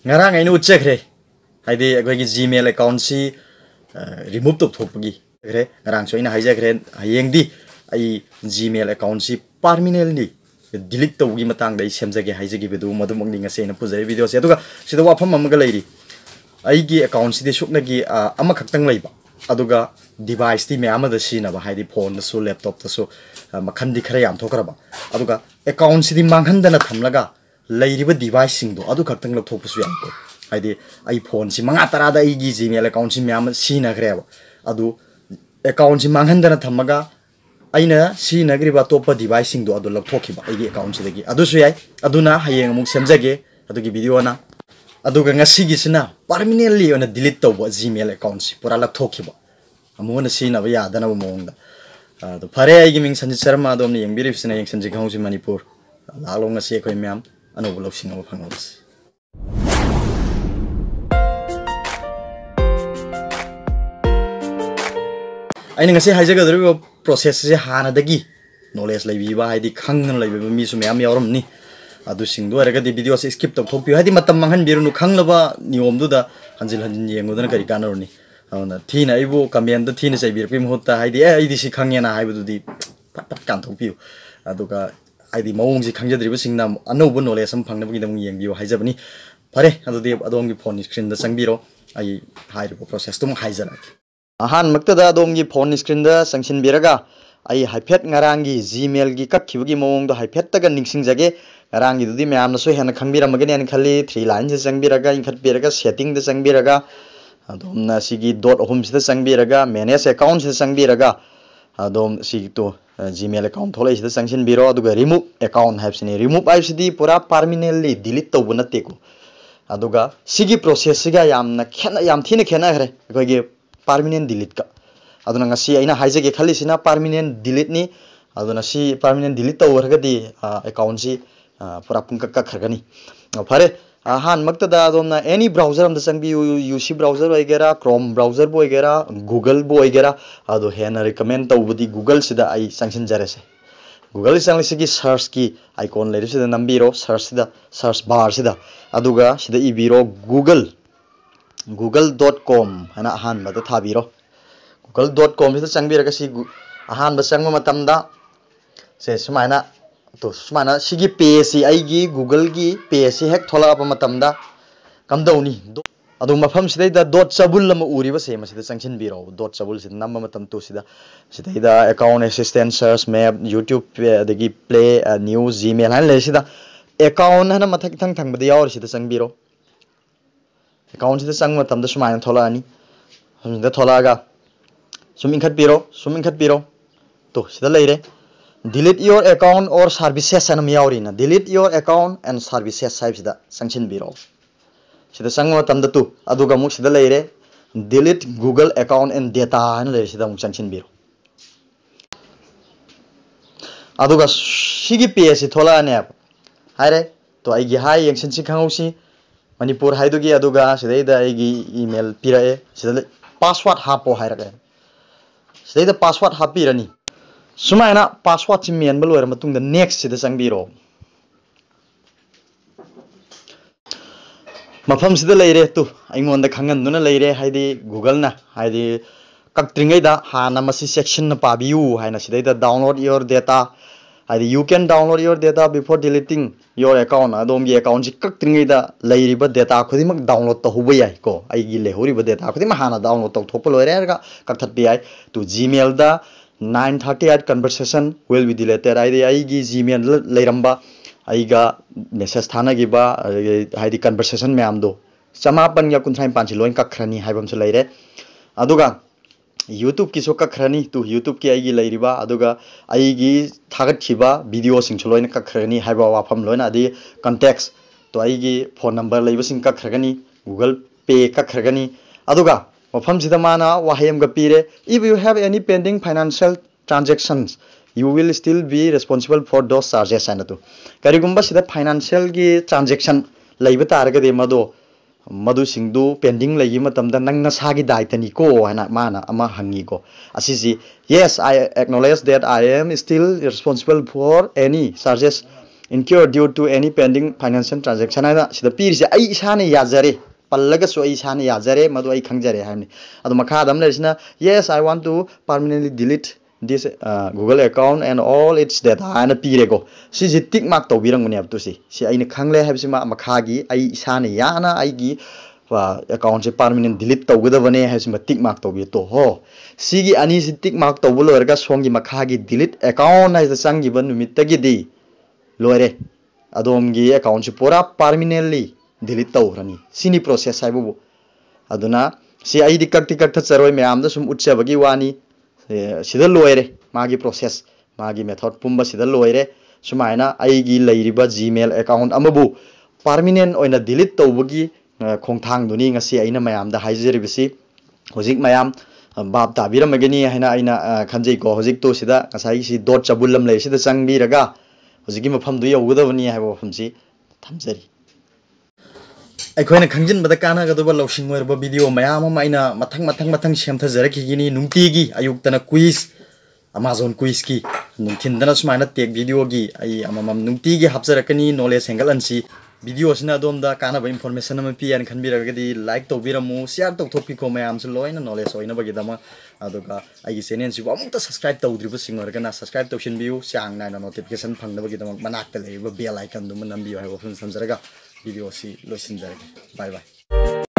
ngarang ai nu chekre haide agoi gi gmail account si remove to thopgi gre ngarang so ina haija gre hayeng di ai gmail account si permanently delete to gi matang dai semjage haija gi bedu madum mong ninga se na pujai video se aduga sida wafam amaga leiri ai gi account si de sukna gi ama khaktang leiba aduga device ti me amada sina ba haidi phone su laptop ta su makhan di khara yam thokraba aduga account si di manghandana thamlaga leiriba device sing do adu khaktang lok thokpusu yam ko haidi iPhone si manga tarada ai gi Gmail account si me am sina greba adu account si manghandana thamaga aina sina griba topa device sing do adu lok thokhiba ai gi account si dagi adu su yai aduna hayeng amuk semjage adu gi video na aduga ngasi gi sina permanently ona delete tawba Gmail account si pura lak thokhiba amuna sina ba yadana ba mongda adu phare ai gi ming Sanjit Sharma adom ni yengbiri sina yeng sanjik hausi Manipur lalong ngasi khoi myam anu blog sing ama phangos aina ngasi haijaga dru process se hana dagi knowledge laibi ba haidi khangna laibi mi su myam yawram ni adu sing do araga di video se skip to thopi haidi matam manghan biru nu khanglaba niom du da hanjil hanjin yengudana kari kanaruni awna thina ibu comment da thina sai bir pim hotta haidi aidi si khangena haibu du di pat pat kan thopi aduga aidi mawong si khangjadriba singna anobu knowledge am phangna bagi dam yengbiu haijabani phare adu di adom gi phone screen da sangbiro ai hairu process tum haijara ahan makta da adom gi phone screen da sangsin biraga ai haiphet ngarang gi Gmail gi kakkhibagi mawong do haiphet taga ningsing jage ngarang gi dudi myam na so hena khangbira magani an khali 3 line se sangbiraga inkhat biraga setting da sangbiraga adom na sigi dot home se sangbiraga manage account se sangbiraga adom sigi to Gmail account tholai se sangsin biro aduga remove account habsini remove habsidi pura permanently delete tawbu natte ko aduga sigi process siga yamna khena yam thina khena gre koi gi permanent delete ka aduna ngasi aina haijage khali sina permanent delete ni aduna si permanent delete tawrga di account si pura pungka ka khargani phare ahan makta da adomna any browser am da sangbi UC browser oigera Chrome browser bo oigera Google bo oigera ado hena recommend tawbudi Google sida ai sangsin jarese Google sangli sigi search ki icon leire sida nambiro search sida search bar sida aduga sida ibiro google.com hana ahan ba da thabiro google.com sida sangbiraga si ahan ba sangma matamda se sumaina to sumana sigi page ai gi Google gi page hek thola pa matamda kamdauni adu mafam sidai da dot chabul lama uriba se ma sida sangsin biro dot chabul sida namma matam to sida sidai da account assistant search map YouTube dagi play news Gmail han le sida account hana mathak thang thang bada yaw sida sangbiro account sida sang matamda sumaina thola ani hamda thola ga sum inkhat biro to sida leire delete your account or services anam yaurina delete your account and services side sida sangsin biro sida sangma tamda tu aduga muk sida leire delete Google account and data an leire sida muk sangsin biro aduga sigi page thola ne haire to ai gi hai yengsin si khangausi Manipur haidugi aduga sida ida ai gi email pirae sida password hapo hairaga sida ida password hapirani sumaina password si men balwer matung da next sida sangbiro mafam sida leire tu aingon da khangan duna leire haidi Google na haidi kaktringai da hana masi section na pabiu haina sida da download your data haidi you can download your data before deleting your account adom gi account si kaktringai da leiriba data khodimak download to hubai ai ko ai gi lehuriba data khodimak hana download to thopol loire ga kakthat pi ai tu Gmail da 938 conversation will be deleted ai gi Gmail leiramba aiga message thana gi ba haidi conversation myam do chamapan ya kunthai panchi loin kakhrani haibam su leire aduga YouTube ki so kakhrani tu YouTube ki aigi leiriba aduga aigi thagat khiba video sing chloina kakhrani haiba wafam loina adi contacts to aigi phone number leiba sing kakhragani Google Pay kakhragani aduga mafam sida mana wahayam ga pire if you have any pending financial transactions you will still be responsible for those charges anatu karigumba sida financial gi transaction leiba targa de madu singdu pending legi matamda nangna sagi daitani ko hana mana ama hangi ko asisi yes I acknowledge that I am still responsible for any charges incur due to any pending financial transaction है ना सिद्ध पीर से आई इसाने याजरे पल्लग सो आई इसाने याजरे मधु आई खंगजरे है नहीं अदो मखा दम ले इसना yes I want to permanently delete this Google account and all its data है ना पीरे को सी जितिक मार्क तो बिरंग मुने अब तो सी आई ने खंगले है बिसे मखा गी आई इसाने या ना आई गी account से permanent delete तो गदा बने है बिसे टिक मार्क तो भी तो हो सी गी अनी सी टिक मार्क तो बोलो अरगा सोंगी मखा गी delete account है संगी बन नुमित तक दी लोरे अदोमगी अकाउंट से पूरा परमानेंटली डिलीट तौरनी सिनी प्रोसेस है वो अदुना सी आई दिक्कत टिकट चरोय मैम द सुम उच्चबगी वानी सिदा लोयरे मागी प्रोसेस मागी मेथड पुंबा सिदा Loyare सुमायना आईगी लैरिबा Gmail account अमबु permanent ओइना delete तौबगी खोंथांग दुनी ngasi aina mayam da haijiribisi hojik mayam bab tabiramagani haina aina khanjei ko hojik to sida ngasai si dot chabulam lei sida changbi raga hojiki mafam du yogudabani haibo mafamsi thamjari अखोना खंजन बदा काना Gadaba लौसिंग ओरबा video मयाम माइना मथंग मथंग मथंग सेमथा जरखिगिनी नुंगतीगी अयुक्तना quiz Amazon quiz की नुंथिनदना सुमाइना take video की आई अममम नुंगतीगी हापजरकनी knowledge हेंगलनसी video सिना अदोमदा कानाबा information अमा पियान खनबिरगदी like तौबिरमु share तौथोपिको मयाम से लोइना knowledge ओइना बगिदमा अदुगा आई channel सि अमुक्ता subscribe तौद्रिबो सिंगरगना subscribe तौसिनबियु चांग Naina notification फंगदबगिदमा मनाक्ता लेबा बेल आइकन दुम नंबियो हाइबो फन समजरगा वीडियो सी लोसिनजरगे बाय बाय